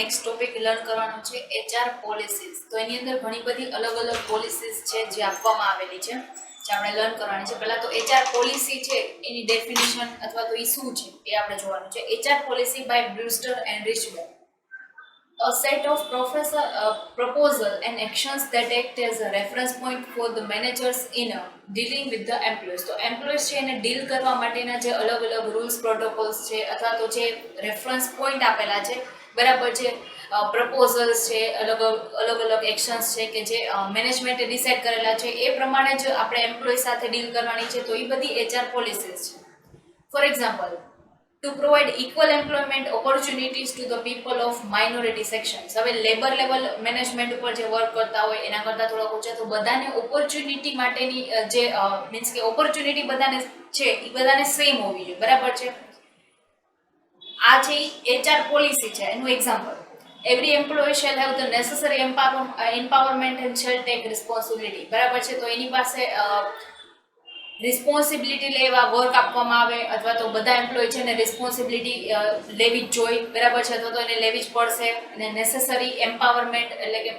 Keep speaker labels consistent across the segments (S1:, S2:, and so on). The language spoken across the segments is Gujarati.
S1: નેક્સ્ટ ટોપિક લર્ન કરવાનો છે એચઆર પોલિસીસ. તો એની અંદર ઘણી બધી અલગ અલગ પોલિસીસ છે જે આપવામાં આવેલી છે, જે આપણે લર્ન કરવાની છે. પહેલા તો એચઆર પોલિસી છે એની ડેફિનેશન અથવા તો એ શું છે એ આપણે જોવાનું છે. HR policy by Brewster and Richmond, a set of proposal and actions that act as a reference point for the managers in dealing with the employees. તો એમ્પ્લોયીઝ છે એને ડીલ કરવા માટેના જે અલગ અલગ રૂલ્સ પ્રોટોકોલ્સ છે અથવા તો જે રેફરન્સ પોઈન્ટ આપેલા છે, બરાબર છે, પ્રપોઝલ્સ છે, અલગ અલગ એક્શન્સ છે કે જે મેનેજમેન્ટે ડિસાઇડ કરેલા છે એ પ્રમાણે જ આપણે એમ્પ્લોયી સાથે ડીલ કરવાની છે. તો એ બધી એચઆર પોલિસીસ છે. For example, to provide equal employment opportunities to the people of minority sections. હવે લેબર લેવલ મેનેજમેન્ટ ઉપર જે વર્ક કરતા હોય એના કરતાં થોડાક ઓછા, તો બધાને ઓપોર્ચ્યુનિટી માટેની જે મીન્સ કે ઓપોર્ચ્યુનિટી બધાને છે એ બધાને સેમ હોવી જોઈએ, બરાબર છે. આ છે એચઆર પોલિસી છે, એનું example. Every employee shall have the necessary empowerment and shall take responsibility, બરાબર છે. તો એની પાસે રિસ્પોન્સિબિલિટી લેવા વર્ક આપવામાં આવે અથવા તો બધા એમ્પ્લોય છે એને રિસ્પોન્સિબિલિટી લેવી જ જોઈએ, બરાબર છે, તો એને લેવી જ પડશે. અને નેસેસરી એમ્પાવરમેન્ટ એટલે કે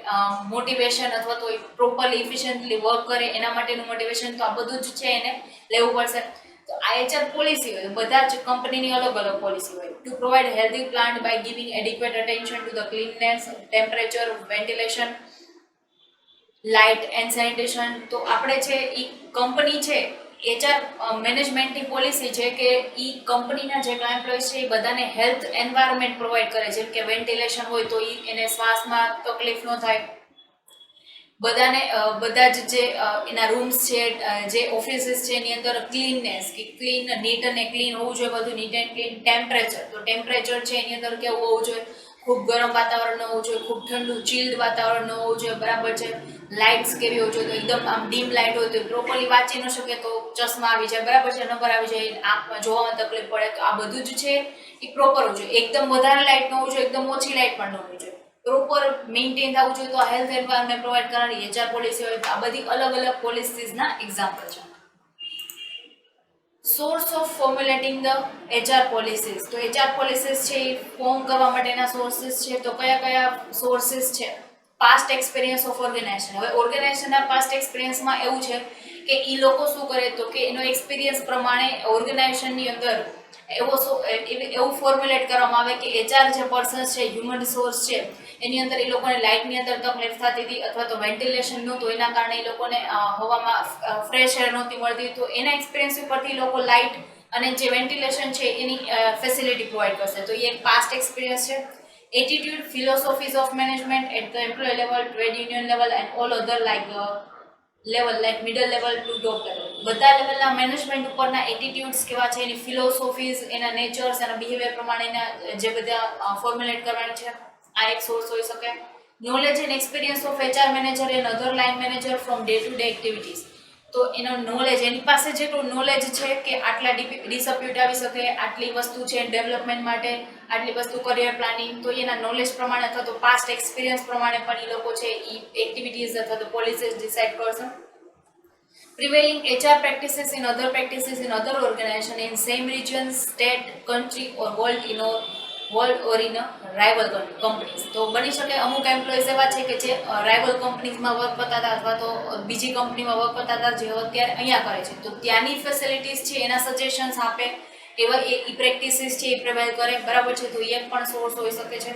S1: મોટિવેશન અથવા તો પ્રોપરલી ઇફિશિયન્ટલી વર્ક કરે એના માટેનું મોટિવેશન, તો આ બધું જ છે એને લેવું પડશે. તો આ એચઆર પોલિસી હોય, બધા જ કંપનીની અલગ અલગ પોલિસી હોય. To provide healthy plant by giving adequate attention to the cleanness, temperature, ventilation, light and sanitation. તો આપણે છે એ કંપની છે એચઆર મેનેજમેન્ટની પોલિસી છે કે એ કંપનીના જેટલા એમ્પ્લોઈઝ છે એ બધાને હેલ્થ એન્વાયરમેન્ટ પ્રોવાઈડ કરે, જેમ કે વેન્ટિલેશન હોય તો એને શ્વાસમાં તકલીફ ન થાય. બધાને બધા જ જે એના રૂમ્સ છે, જે ઓફિસીસ છે એની અંદર ક્લીનનેસ, કે ક્લીન, નીટ અને ક્લીન હોવું જોઈએ, બધું નીટ એન્ડ ક્લીન. ટેમ્પરેચર, તો ટેમ્પરેચર છે એની અંદર કેવું હોવું જોઈએ, ખૂબ ગરમ વાતાવરણ ન હોવું જોઈએ, ખૂબ ઠંડુ ચીલ્ડ વાતાવરણ ન હોવું જોઈએ, બરાબર છે. લાઇટ્સ કેવી હોવી જોઈએ, તો એકદમ આમ ડીમ લાઇટ હોય તો પ્રોપરલી વાંચી ન શકે તો ચશ્મા આવી જાય, બરાબર છે, નંબર આવી જાય, આંખમાં જોવામાં તકલીફ પડે. તો આ બધું જ છે એ પ્રોપર હોવું જોઈએ. એકદમ વધારે લાઇટ ન હોવું જોઈએ, એકદમ ઓછી લાઇટ પણ ન હોવી જોઈએ, પ્રોપર મેન્ટેન થવું જોઈએ. તો આ હેલ્થ એન્વાયરમેન્ટ પ્રોવાઈડ કરવાની એચઆર પોલિસી હોય. આ બધી અલગ અલગ પોલિસીસના એક્ઝામ્પલ છે. Source of formulating the HR policies. તો એચઆર પોલિસીસ છે એ ફોર્મ કરવા માટેના સોર્સિસ છે. તો કયા કયા સોર્સિસ છે? Past experience of organisation. હવે ઓર્ગેનાઇઝેશનના પાસ્ટ એક્સપિરિયન્સમાં એવું છે કે એ લોકો શું કરે, તો કે એનો એક્સપિરિયન્સ પ્રમાણે ઓર્ગેનાઇઝેશનની અંદર એવું ફોર્મ્યુલેટ કરવામાં આવે કે એચઆર જે પર્સન્સ છે, હ્યુમન રિસોર્સ છે, એની અંદર એ લોકોને લાઇટની અંદર તકલીફ થતી હતી અથવા તો વેન્ટિલેશન નહોતું, એના કારણે એ લોકોને હવામાં ફ્રેશ એર નહોતી મળતી. તો એના એક્સપિરિયન્સ ઉપરથી લોકો લાઇટ અને જે વેન્ટિલેશન છે એની ફેસિલિટી પ્રોવાઈડ કરશે. તો એ એક પાસ્ટ એક્સપિરિયન્સ છે. Attitude, philosophies of management at the employee level, trade union level and all other level like middle level to top level. બધા લેવલના મેનેજમેન્ટ ઉપરના એટીટ્યુડ્સ કેવા છે, એની ફિલોસોફીઝ, એના નેચર્સ, એના બિહેવિયર પ્રમાણેના જે બધા ફોર્મ્યુલેટ કરવાની છે, આ એક સોર્સ હોઈ શકે. Knowledge and experience of HR manager and other line manager from day to day activities. તો એનો નોલેજ, એની પાસે જેટલું નોલેજ છે કે આટલા ડિસપ્યુટ આવી શકે, આટલી વસ્તુ છે ડેવલપમેન્ટ માટે, આટલી વસ્તુ કરિયર પ્લાનિંગ, તો એના નોલેજ પ્રમાણે અથવા તો પાસ્ટ એક્સપિરિયન્સ પ્રમાણે પણ એ લોકો છે એ એક્ટિવિટીઝ અથવા તો પોલિસીસ ડિસાઇડ કરશે. Prevailing HR practices in other organization in same region, state, country or world or in a rival companies. તો બની શકે અમુક એમ્પ્લોઈઝ એવા છે કે જે રાઇવલ કંપનીઝમાં વર્ક કરતા હતા અથવા તો બીજી કંપનીમાં વર્ક કરતા હતા, જે અત્યારે અહીંયા કરે છે, તો ત્યાંની ફેસિલિટીઝ છે એના સજેશન્સ આપે, એવા એ પ્રેક્ટિસીસ છે એ પ્રિવેલ કરે, બરાબર છે. તો એ પણ સોર્સ હોઈ શકે છે.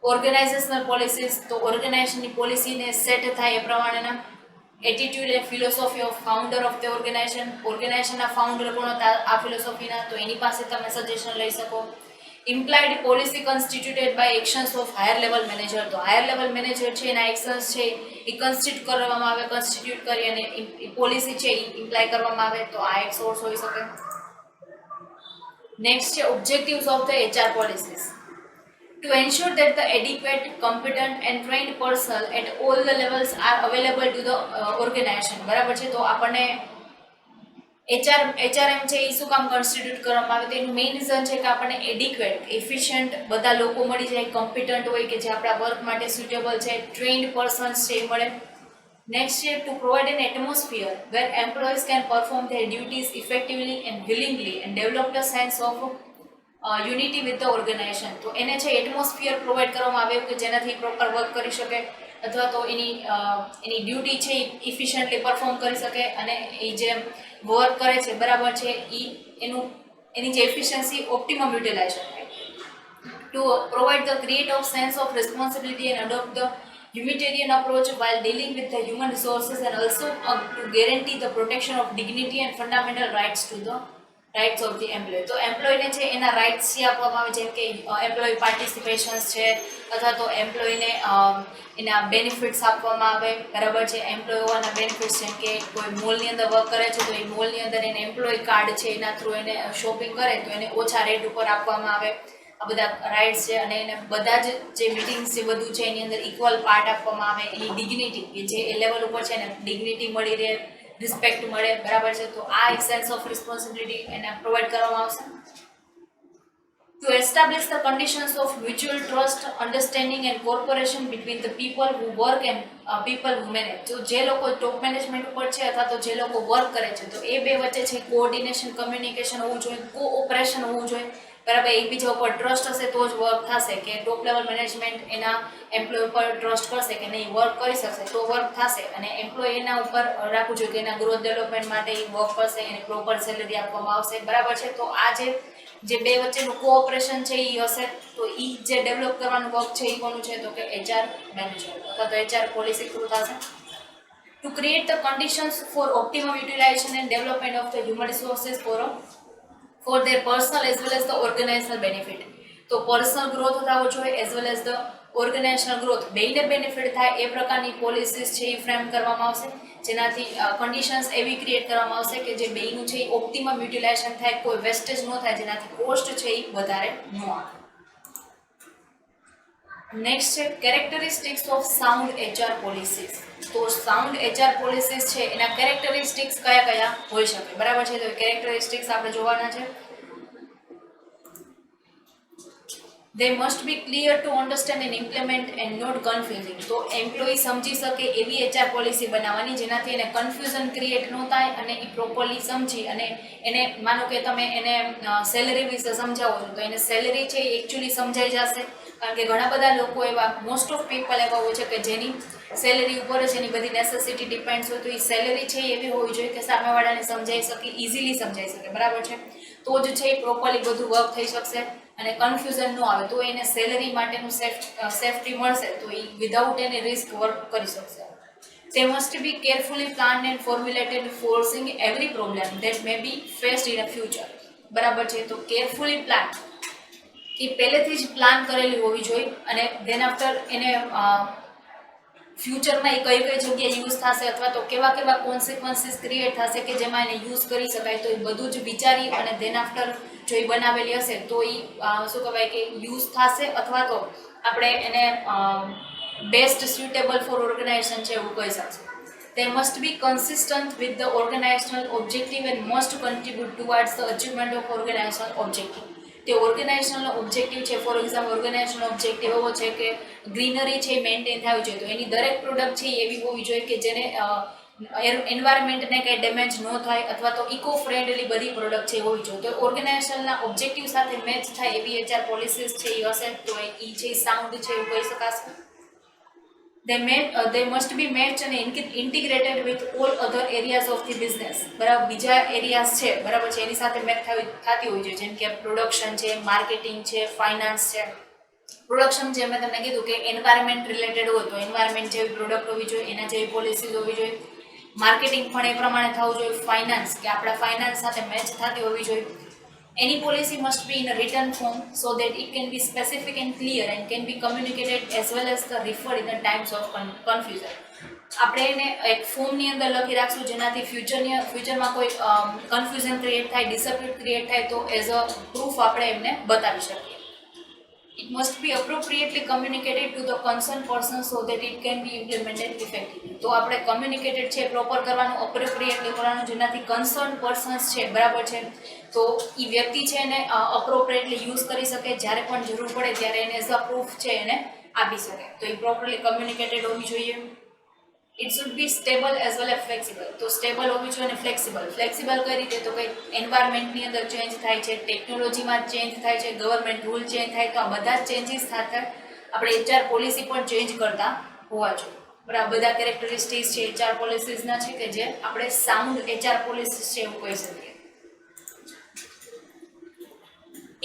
S1: ઓર્ગેનાઇઝેશનલ પોલિસીસ, તો ઓર્ગેનાઇઝેશનની પોલિસીને સેટ થાય એ પ્રમાણેના. Attitude and philosophy of founder of the organization. ઓર્ગેનાઇઝેશનના ફાઉન્ડર કોણ હતા આ ફિલોસોફીના, તો એની પાસે તમે સજેશન લઈ શકો. Implied policy constituted by actions of higher level manager. તો હાયર લેવલ મેનેજર છે એના એક્શન્સ છે એ કન્સ્ટિટ્યુટ કરી અને પોલિસી છે એ ઇમ્પ્લાય કરવામાં આવે. તો આ એક સોર્સ હોઈ શકે. નેક્સ્ટ છે objectives of the HR policies. To ensure that the adequate, competent and trained personnel at all the levels are available to the organization. બરાબર છે. તો આપણને HRM છે એ શું કામ કન્સ્ટિટ્યુટ કરવામાં આવે, તો એનું મેઇન રીઝન છે કે આપણને એડિક્વેટ, એફિશિયન્ટ બધા લોકો મળી જાય, કોમ્પિટન્ટ હોય કે જે આપણા વર્ક માટે સુટેબલ છે, ટ્રેન્ડ પર્સન્સ છે એ મળે. નેક્સ્ટ છે to provide an atmosphere where employees can perform their duties effectively and willingly and develop the sense of unity with the organisation. તો એને છે એટમોસ્ફિયર પ્રોવાઈડ કરવામાં આવે કે જેનાથી પ્રોપર વર્ક કરી શકે અથવા તો એની ડ્યુટી છે એ ઇફિશિયન્ટલી પરફોર્મ કરી શકે અને એ જે વર્ક કરે છે બરાબર છે એની જે એફિશિયન્સી ઓપ્ટિમમ યુટિલાઇઝેશન થાય. To provide the creative sense of responsibility and adopt the humanitarian approach while dealing with the human resources and also to guarantee the protection of dignity and fundamental rights to the rights of the employee. તો એમ્પ્લોયને છે એના રાઇટ્સ છે આપવામાં આવે જેમ કે એમ્પ્લોય પાર્ટિસિપેશન્સ છે અથવા તો એમ્પ્લોયને એના બેનિફિટ્સ આપવામાં આવે બરાબર છે. એમ્પ્લોય હોવાના બેનિફિટ્સ જેમ કે કોઈ મોલની અંદર વર્ક કરે છે તો એ મોલની અંદર એને એમ્પ્લોય કાર્ડ છે એના થ્રુ એને શોપિંગ કરે તો એને ઓછા રેટ ઉપર આપવામાં આવે. આ બધા રાઇટ્સ છે અને એને બધા જે મિટિંગ્સ છે બધું છે એની અંદર ઇક્વલ પાર્ટ આપવામાં આવે. એની ડિગ્નિટી કે જે એ લેવલ ઉપર છે એને ડિગ્નિટી મળી રહે, રિસ્પેક્ટ મળે બરાબર છે. તો આ એક સેન્સ ઓફ રિસ્પોન્સિબિલિટી એને પ્રોવાઈડ કરવામાં આવશે. To establish the conditions of mutual trust, understanding and cooperation between the people who work and people who manage. તો જે લોકો ટોપ મેનેજમેન્ટ ઉપર છે અથવા તો જે લોકો વર્ક કરે છે તો એ બે વચ્ચે છે કોઓર્ડિનેશન, કમ્યુનિકેશન હોવું જોઈએ, કોઓપરેશન હોવું જોઈએ બરાબર. એકબીજા ઉપર ટ્રસ્ટ હશે તો જ વર્ક થશે કે ટોપ લેવલ મેનેજમેન્ટ એના એમ્પ્લોય ઉપર ટ્રસ્ટ કરશે કે નહીં વર્ક કરી શકશે તો વર્ક થશે અને એમ્પ્લોય એના ઉપર રાખવું જોઈએ કે એના ગ્રોથ ડેવલપમેન્ટ માટે એ વર્ક કરશે, એને પ્રોપર સેલેરી આપવામાં આવશે બરાબર છે. તો આ જે બે વચ્ચેનું કોઓપરેશન છે એ હશે તો એ જે ડેવલપ કરવાનું વર્ક છે એ કોનું છે તો કે HR મેનેજર અથવા તો HR પોલિસી થ્રુ થશે. To create the conditions for optimum utilization and development of the human resources for their personal as well as the organizational benefit. તો પર્સનલ ગ્રોથ થવો જોઈએ as well as the organizational growth બેયને બેનિફિટ થાય એ પ્રકારની પોલિસીસ છે એ ફ્રેમ કરવામાં આવશે જેનાથી કન્ડિશન્સ એવી ક્રિએટ કરવામાં આવશે કે જે બેયનું છે એ ઓપ્ટિમમ યુટિલાઇઝેશન થાય, કોઈ વેસ્ટેજ ન થાય જેનાથી કોસ્ટ છે એ વધારે ન આવે. નેક્સ્ટ છે characteristics of sound HR policies. તો સાઉન્ડ HR પોલિસીસ છે એના કેરેક્ટરિસ્ટિક્સ કયા કયા હોઈ શકે બરાબર છે. તો કેરેક્ટરિસ્ટિક્સ આપણે જોવાના છે. They must be clear to understand and implement and not confusing. તો એમ્પ્લોયી સમજી શકે એવી HR પોલિસી બનાવવાની જેનાથી એને કન્ફ્યુઝન ક્રિએટ ન થાય અને એ પ્રોપરલી સમજી અને એને માનો કે તમે એને સેલરી વિશે સમજાવો છો તો એને સેલરી છે એ એકચ્યુઅલી સમજાઈ જશે. કારણ કે ઘણા બધા લોકો એવા મોસ્ટ ઓફ પીપલ એવા હોય છે કે જેની સેલરી ઉપર જ એની બધી નેસેસિટી ડિપેન્ડ્સ હોય તો એ સેલરી છે એવી હોવી જોઈએ કે સામેવાળાને સમજાઈ શકે, ઇઝીલી સમજાઈ શકે બરાબર છે. તો જ છે એ પ્રોપરલી બધું વર્ક થઈ શકશે અને કન્ફ્યુઝન ન આવે તો એને સેલરી માટેનું સેફ્ટી મળશે તો એ વિધાઉટ એની રિસ્ક વર્ક કરી શકશે. They must be carefully planned and formulated foreseeing every problem that may be faced in a future. બરાબર છે. તો કેરફુલી પ્લાન એ પહેલેથી જ પ્લાન કરેલી હોવી જોઈએ અને ધેન આફ્ટર એને ફ્યુચરમાં એ કઈ કઈ જગ્યાએ યુઝ થશે અથવા તો કેવા કેવા કોન્સિક્વન્સીસ ક્રિએટ થશે કે જેમાં એને યુઝ કરી શકાય તો એ બધું જ વિચારી અને ધેન આફ્ટર જો એ બનાવેલી હશે તો એ શું કહેવાય કે યુઝ થશે અથવા તો આપણે એને બેસ્ટ સ્યુટેબલ ફોર ઓર્ગેનાઇઝેશન છે એવું કહી શકશું. They must be consistent with the organizational objective and must contribute towards the achievement of organizational objective. તે ઓર્ગેનાઇઝેશનનો ઓબ્જેક્ટિવ છે ફોર એક્ઝામ્પલ ઓર્ગેનાઇઝેશનનો ઓબ્જેક્ટિવ એવો છે કે ગ્રીનરી છે મેન્ટેન થવી જોઈએ તો એની દરેક પ્રોડક્ટ છે એવી હોવી જોઈએ કે જેને એન્વાયરમેન્ટને કંઈ ડેમેજ ન થાય અથવા તો ઇકો ફ્રેન્ડલી બધી પ્રોડક્ટ છે હોવી જોઈએ. તો ઓર્ગેનાઇઝેશનના ઓબ્જેક્ટિવ સાથે મેચ થાય એવી HR પોલિસીસ છે એ હશે તો એ છે સાઉન્ડ છે એવું કહી શકાશે. They must be matched and integrated with all other areas of the business. બરાબર બીજા એરિયાઝ છે બરાબર છે એની સાથે મેચ થતી હોય છે જેમ કે પ્રોડક્શન છે, માર્કેટિંગ છે, ફાઇનાન્સ છે. પ્રોડક્શન જે મેં તમને કીધું કે એન્વાયરમેન્ટ રિલેટેડ હોય તો એન્વાયરમેન્ટ જેવી પ્રોડક્ટ હોવી જોઈએ, એના જેવી પોલિસીઝ હોવી જોઈએ. માર્કેટિંગ પણ એ પ્રમાણે થવું જોઈએ. ફાઇનાન્સ કે આપણા ફાઇનાન્સ સાથે મેચ થતી હોવી જોઈએ. Any policy must be in a written form so that it can be specific and clear and can be communicated as well as the referred in the times of confusion. આપણે એને એક ફોર્મની અંદર લખી રાખશું જેનાથી ફ્યુચરમાં કોઈ કન્ફ્યુઝન ક્રિએટ થાય, ડિસપ્યુટ ક્રિએટ થાય તો એઝ અ પ્રૂફ આપણે એમને બતાવી શકીએ. It must be appropriately communicated to the concerned person so that it can be implemented effectively. તો આપણે કમ્યુનિકેટેડ છે પ્રોપર કરવાનું, અપ્રોપ્રિએટલી કરવાનું જેનાથી કન્સર્ન પર્સન્સ છે બરાબર છે તો એ વ્યક્તિ છે એને અપ્રોપ્રિએટલી યુઝ કરી શકે, જ્યારે પણ જરૂર પડે ત્યારે એને એઝ અ પ્રૂફ છે એને આપી શકે. તો એ પ્રોપરલી કમ્યુનિકેટેડ હોવી જોઈએ. It should be stable as well as flexible. તો સ્ટેબલ હોવી જોઈએ અને ફ્લેક્સિબલ. ફ્લેક્સિબલ કઈ રીતે? તો કંઈ એન્વાયરમેન્ટની અંદર ચેન્જ થાય છે, ટેકનોલોજીમાં ચેન્જ થાય છે, ગવર્મેન્ટ રૂલ ચેન્જ થાય, તો આ બધા જ ચેન્જીસ સાથે આપણે એચઆર પોલિસી પણ ચેન્જ કરતા હોવા જોઈએ. બરાબર, બધા કેરેક્ટરિસ્ટિક્સ છે એચઆર પોલિસીસના છે કે જે આપણે સાઉન્ડ એચઆર પોલિસીસ છે એવું કહી શકીએ.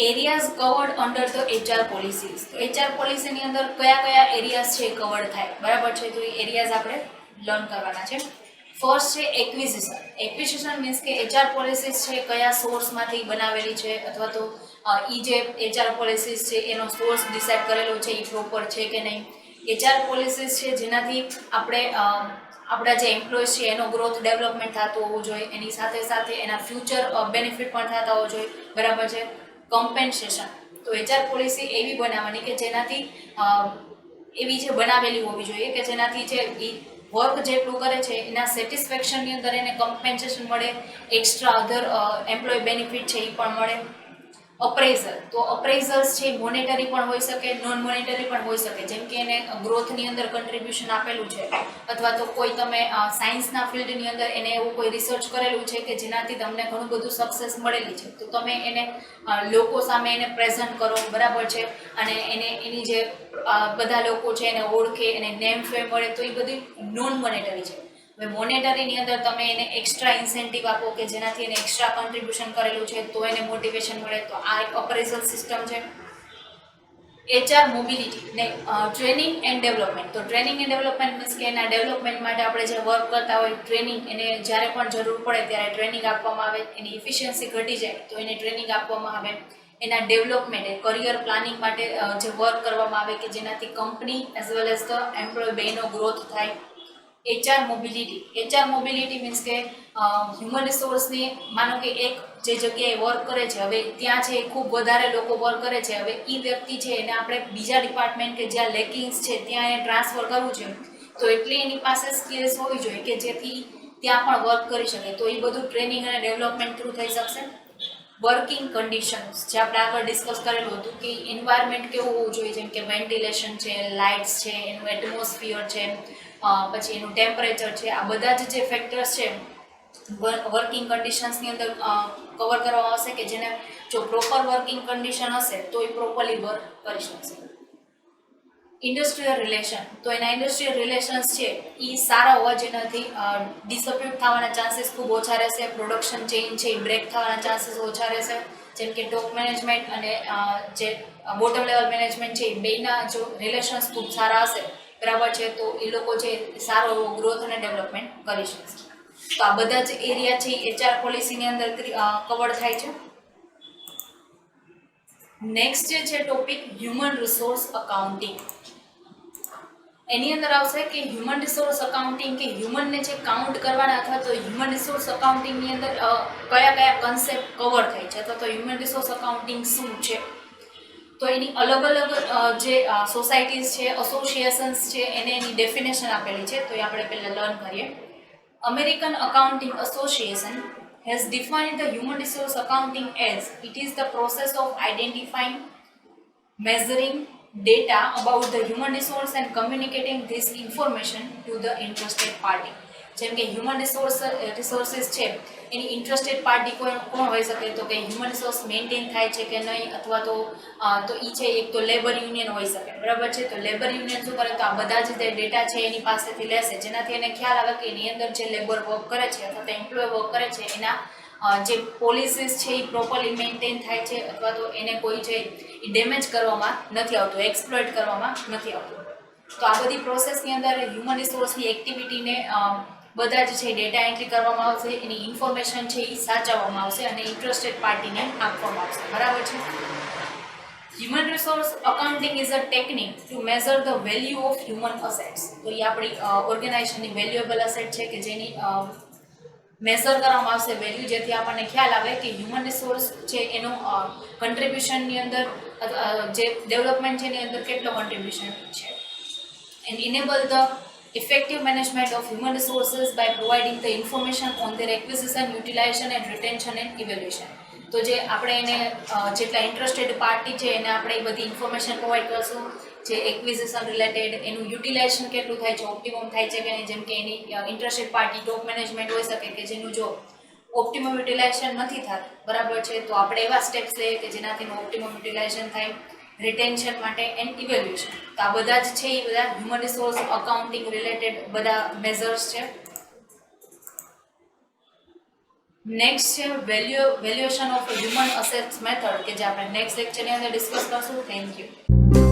S1: Areas covered under the HR policies. તો એચઆર પોલિસીની અંદર કયા કયા એરિયાઝ છે કવર્ડ થાય, બરાબર છે? તો એ એરિયાઝ આપણે લર્ન કરવાના છે. ફર્સ્ટ છે એક્વિઝિશન. એક્વિઝિશન મીન્સ કે એચઆર પોલિસીસ છે કયા સોર્સમાંથી બનાવેલી છે, અથવા તો એ જે એચઆર પોલિસીસ છે એનો સોર્સ ડિસાઇડ કરેલો છે એ પ્રોપર છે કે નહીં. એચઆર પોલિસીસ છે જેનાથી આપણે આપણા જે એમ્પ્લોઈઝ છે એનો ગ્રોથ ડેવલપમેન્ટ થતું હોવું જોઈએ, એની સાથે સાથે એના ફ્યુચર બેનિફિટ પણ થતા હોવું જોઈએ, બરાબર છે? કમ્પેન્સેશન. તો એચઆર પોલિસી એવી બનાવવાની કે જેનાથી એવી જે બનાવેલી હોવી જોઈએ કે જેનાથી જે વર્ક જેટલું કરે છે એના સેટિસ્ફેક્શનની અંદર એને કમ્પેન્સેશન મળે, એક્સ્ટ્રા અધર એમ્પ્લોય બેનિફિટ છે એ પણ મળે. અપ્રેઝલ. તો અપ્રેઝલ્સ છે મોનેટરી પણ હોઈ શકે, નોન મોનેટરી પણ હોઈ શકે. જેમ કે એને ગ્રોથની અંદર કન્ટ્રીબ્યુશન આપેલું છે, અથવા તો કોઈ તમે સાયન્સના ફિલ્ડની અંદર એને એવું કોઈ રિસર્ચ કરેલું છે કે જેનાથી તમને ઘણું બધું સક્સેસ મળેલી છે, તો તમે એને લોકો સામે એને પ્રેઝન્ટ કરો, બરાબર છે? અને એને એની જે બધા લોકો છે એને ઓળખે, એને નેમ ફેમ મળે, તો એ બધી નોન મોનેટરી છે. હવે મોનેટરીની અંદર તમે એને એક્સ્ટ્રા ઇન્સેન્ટિવ આપો કે જેનાથી એને એક્સ્ટ્રા કન્ટ્રીબ્યુશન કરેલું છે તો એને મોટિવેશન મળે, તો આ એક અપ્રેઝલ સિસ્ટમ છે. એચઆર મોબિલિટી ને ટ્રેનિંગ એન્ડ ડેવલપમેન્ટ. તો ટ્રેનિંગ એન્ડ ડેવલપમેન્ટ મીન્સ કે એના ડેવલપમેન્ટ માટે આપણે જે વર્ક કરતા હોય ટ્રેનિંગ, એને જ્યારે પણ જરૂર પડે ત્યારે ટ્રેનિંગ આપવામાં આવે. એની ઇફિશિયન્સી ઘટી જાય તો એને ટ્રેનિંગ આપવામાં આવે. એના ડેવલપમેન્ટ, કરિયર પ્લાનિંગ માટે જે વર્ક કરવામાં આવે કે જેનાથી company as well as the employee બેનો ગ્રોથ થાય. HR mobility. HR mobility means કે હ્યુમન રિસોર્સની, માનો કે એક જે જગ્યાએ વર્ક કરે છે, હવે ત્યાં છે ખૂબ વધારે લોકો વર્ક કરે છે, હવે એ વ્યક્તિ છે એને આપણે બીજા ડિપાર્ટમેન્ટ કે જ્યાં લેકિંગ્સ છે ત્યાં એને ટ્રાન્સફર કરવું છે, તો એટલી એની પાસે સ્કિલ્સ હોવી જોઈએ કે જેથી ત્યાં પણ વર્ક કરી શકે. તો એ બધું ટ્રેનિંગ અને ડેવલપમેન્ટ થ્રુ થઈ શકશે. વર્કિંગ કન્ડિશન્સ, જે આપણે આગળ ડિસ્કસ કરેલું હતું કે એન્વાયરમેન્ટ કેવું હોવું જોઈએ, જેમ કે વેન્ટિલેશન છે, લાઇટ્સ છે, એનું એટમોસ્ફિયર છે, પછી એનું ટેમ્પરેચર છે, આ બધા જ જે ફેક્ટર્સ છે વર્કિંગ કન્ડિશન્સની અંદર કવર કરવામાં આવશે કે જેને જો પ્રોપર વર્કિંગ કન્ડિશન હશે તો એ પ્રોપરલી વર્ક કરી શકશે. Industrial relation. તો એના ઇન્ડસ્ટ્રીયલ રિલેશન્સ છે એ સારા હોવા જેનાથી ડિસપ્યુટ થવાના ચાન્સીસ ખૂબ ઓછા રહેશે, પ્રોડક્શન ચેઇન છે એ બ્રેક થવાના ચાન્સીસ ઓછા રહેશે. જેમ કે ટોપ મેનેજમેન્ટ અને જે બોટમ લેવલ મેનેજમેન્ટ છે એ બેના જો રિલેશન્સ ખૂબ સારા હશે, બરાબર છે, તો એ લોકો છે સારો એવો ગ્રોથ અને ડેવલપમેન્ટ કરી શકશે. તો આ બધા જ એરિયા છે એચઆર પોલિસીની અંદર કવર થાય છે. નેક્સ્ટ જે છે ટોપિક હ્યુમન રિસોર્સ અકાઉન્ટિંગ. એની અંદર આવશે કે હ્યુમન રિસોર્સ અકાઉન્ટિંગ, કે હ્યુમનને જે કાઉન્ટ કરવાના અથવા તો હ્યુમન રિસોર્સ અકાઉન્ટિંગની અંદર કયા કયા કન્સેપ્ટ કવર થાય છે, અથવા તો હ્યુમન રિસોર્સ અકાઉન્ટિંગ શું છે. તો એની અલગ અલગ જે સોસાયટીઝ છે, એસોસિએશન્સ છે, એને એની ડેફિનેશન આપેલી છે, તો એ આપણે પહેલાં લર્ન કરીએ. American Accounting Association has defined the human resource accounting as it is the process of identifying, measuring data about the human resource and communicating this information to the interested party. જેમ કે હ્યુમન રિસોર્સિસ છે એની ઇન્ટરેસ્ટેડ પાર્ટી કોણ હોઈ શકે, તો કે હ્યુમન રિસોર્સ મેન્ટેન થાય છે કે નહીં, અથવા તો એ છે એક તો લેબર યુનિયન હોઈ શકે, બરાબર છે. તો લેબર યુનિયન શું કરે, તો આ બધા જ જે ડેટા છે એની પાસેથી લેશે, જેનાથી એને ખ્યાલ આવે કે એની અંદર જે લેબર વર્ક કરે છે અથવા તો એમ્પ્લોય વર્ક કરે છે એના જે પોલિસીસ છે એ પ્રોપરલી મેન્ટેન થાય છે, અથવા તો એને કોઈ છે એ ડેમેજ કરવામાં નથી આવતું, એક્સપ્લોઇટ કરવામાં નથી આવતું. તો આ બધી પ્રોસેસની અંદર હ્યુમન રિસોર્સની એક્ટિવિટીને બધા જ છે ડેટા એન્ટ્રી કરવામાં આવશે, એની ઇન્ફોર્મેશન છે એ સાચવવામાં આવશે અને ઇન્ટરેસ્ટેડ પાર્ટીને આપવામાં આવશે, બરાબર છે. Human resource accounting is a technique two measure the value of human assets. તો એ આપણી ઓર્ગેનાઇઝેશનની વેલ્યુએબલ અસેટ છે કે જેની મેઝર કરવામાં આવશે વેલ્યુ, જેથી આપણને ખ્યાલ આવે કે હ્યુમન રિસોર્સ છે એનું કન્ટ્રીબ્યુશનની અંદર જે ડેવલપમેન્ટ છે એની અંદર કેટલો કન્ટ્રીબ્યુશન છે. And enable the effective management of human resources by providing the information on their acquisition, utilization and retention and evaluation. તો જે આપણે એને જેટલા ઇન્ટરેસ્ટેડ પાર્ટી છે એને આપણે એ બધી ઇન્ફોર્મેશન પ્રોવાઈડ કરશું, જે એક્વિઝિશન રિલેટેડ એનું યુટિલાઇઝેશન કેટલું થાય છે, ઓપ્ટિમમ થાય છે કે નહીં. જેમ કે એની ઇન્ટરેસ્ટેડ પાર્ટી ટોપ મેનેજમેન્ટ હોઈ શકે કે જેનું જો ઓપ્ટિમમ યુટિલાઇઝેશન નથી થતું બરાબર છે, તો આપણે એવા સ્ટેપ્સ લઈએ કે જેનાથી ઓપ્ટિમમ યુટિલાઇઝેશન થાય. રિટેન્શન માટે એન્ડ ઇવેલ્યુએશન, તો આ બધા જ છે એ બધા હ્યુમન રિસોર્સ અકાઉન્ટિંગ રિલેટેડ બધા મેઝર્સ છે. નેક્સ્ટ છે valuation of human assets method, કે જે આપણે નેક્સ્ટ લેક્ચરની અંદર ડિસ્કસ કરશું. Thank you.